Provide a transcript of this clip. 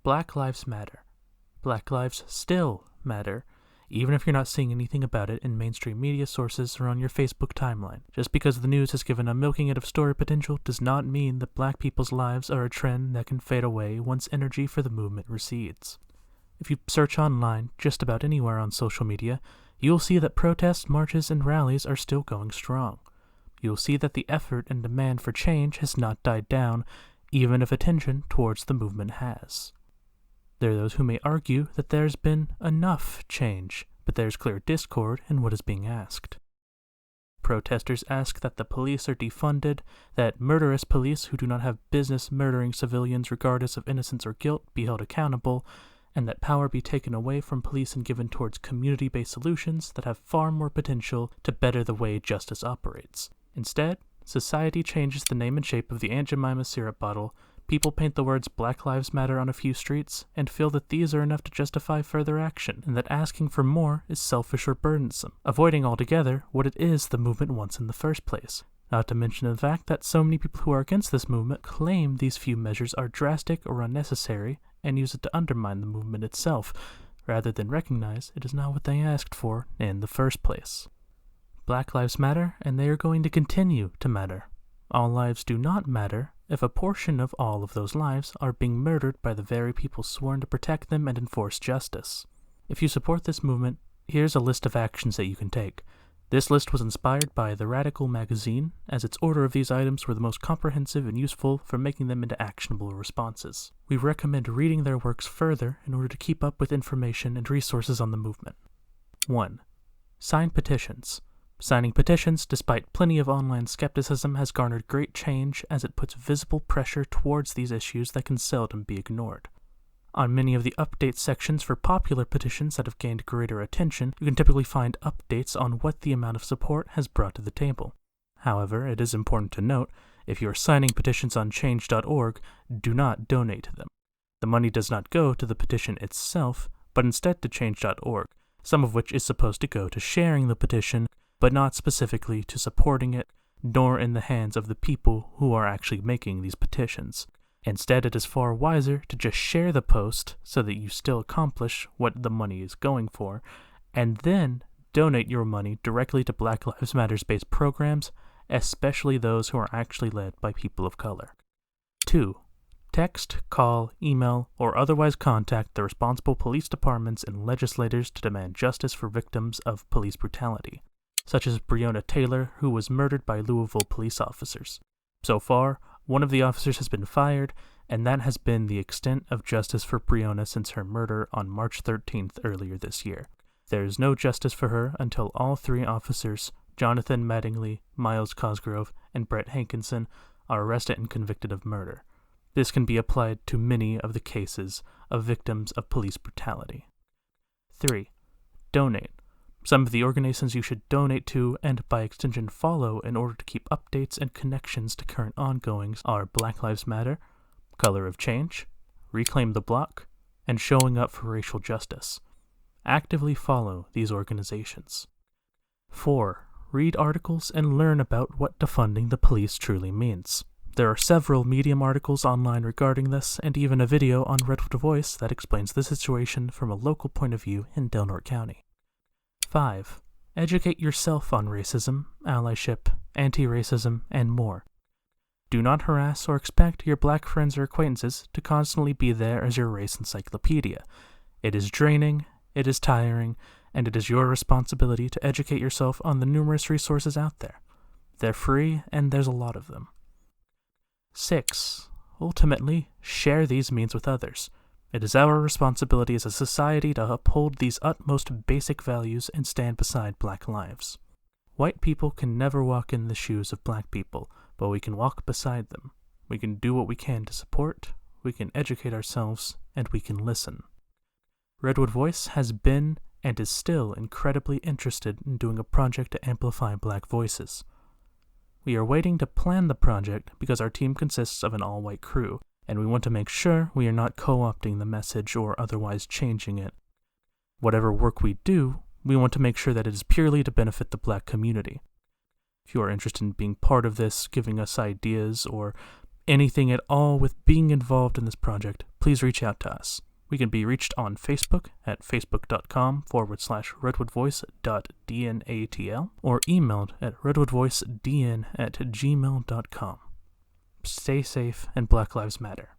Black Lives Matter. Black lives still matter, even if you're not seeing anything about it in mainstream media sources or on your Facebook timeline. Just because the news has given a milking it of story potential does not mean that black people's lives are a trend that can fade away once energy for the movement recedes. If you search online just about anywhere on social media, you'll see that protests, marches, and rallies are still going strong. You'll see that the effort and demand for change has not died down, even if attention towards the movement has. There are those who may argue that there's been enough change, but there's clear discord in what is being asked. Protesters ask that the police are defunded, that murderous police who do not have business murdering civilians regardless of innocence or guilt be held accountable, and that power be taken away from police and given towards community-based solutions that have far more potential to better the way justice operates. Instead, society changes the name and shape of the Aunt Jemima syrup bottle, people paint the words Black Lives Matter on a few streets, and feel that these are enough to justify further action, and that asking for more is selfish or burdensome, avoiding altogether what it is the movement wants in the first place. Not to mention the fact that so many people who are against this movement claim these few measures are drastic or unnecessary, and use it to undermine the movement itself, rather than recognize it is not what they asked for in the first place. Black lives matter, and they are going to continue to matter. All lives do not matter if a portion of all of those lives are being murdered by the very people sworn to protect them and enforce justice. If you support this movement, here's a list of actions that you can take. This list was inspired by The Radical magazine, as its order of these items were the most comprehensive and useful for making them into actionable responses. We recommend reading their works further in order to keep up with information and resources on the movement. 1. Sign petitions. Signing petitions, despite plenty of online skepticism, has garnered great change as it puts visible pressure towards these issues that can seldom be ignored. On many of the update sections for popular petitions that have gained greater attention, you can typically find updates on what the amount of support has brought to the table. However, it is important to note, if you are signing petitions on change.org, do not donate to them. The money does not go to the petition itself, but instead to change.org, some of which is supposed to go to sharing the petition, but not specifically to supporting it, nor in the hands of the people who are actually making these petitions. Instead, it is far wiser to just share the post so that you still accomplish what the money is going for, and then donate your money directly to Black Lives Matter-based programs, especially those who are actually led by people of color. 2. Text, call, email, or otherwise contact the responsible police departments and legislators to demand justice for victims of police brutality, such as Breonna Taylor, who was murdered by Louisville police officers. So far, one of the officers has been fired, and that has been the extent of justice for Breonna since her murder on March 13th earlier this year. There is no justice for her until all three officers, Jonathan Mattingly, Miles Cosgrove, and Brett Hankinson, are arrested and convicted of murder. This can be applied to many of the cases of victims of police brutality. 3. Donate. Some of the organizations you should donate to and by extension follow in order to keep updates and connections to current ongoings are Black Lives Matter, Color of Change, Reclaim the Block, and Showing Up for Racial Justice. Actively follow these organizations. 4. Read articles and learn about what defunding the police truly means. There are several Medium articles online regarding this, and even a video on Redwood Voice that explains the situation from a local point of view in Del Norte County. 5. Educate yourself on racism, allyship, anti-racism, and more. Do not harass or expect your black friends or acquaintances to constantly be there as your race encyclopedia. It is draining, it is tiring, and it is your responsibility to educate yourself on the numerous resources out there. They're free, and there's a lot of them. 6. Ultimately, share these means with others. It is our responsibility as a society to uphold these utmost basic values and stand beside black lives. White people can never walk in the shoes of black people, but we can walk beside them. We can do what we can to support, we can educate ourselves, and we can listen. Redwood Voice has been and is still incredibly interested in doing a project to amplify black voices. We are waiting to plan the project because our team consists of an all-white crew, and we want to make sure we are not co-opting the message or otherwise changing it. Whatever work we do, we want to make sure that it is purely to benefit the black community. If you are interested in being part of this, giving us ideas, or anything at all with being involved in this project, please reach out to us. We can be reached on Facebook at facebook.com/redwoodvoice.dnatl or emailed at redwoodvoicedn@gmail.com. Stay safe and Black Lives Matter.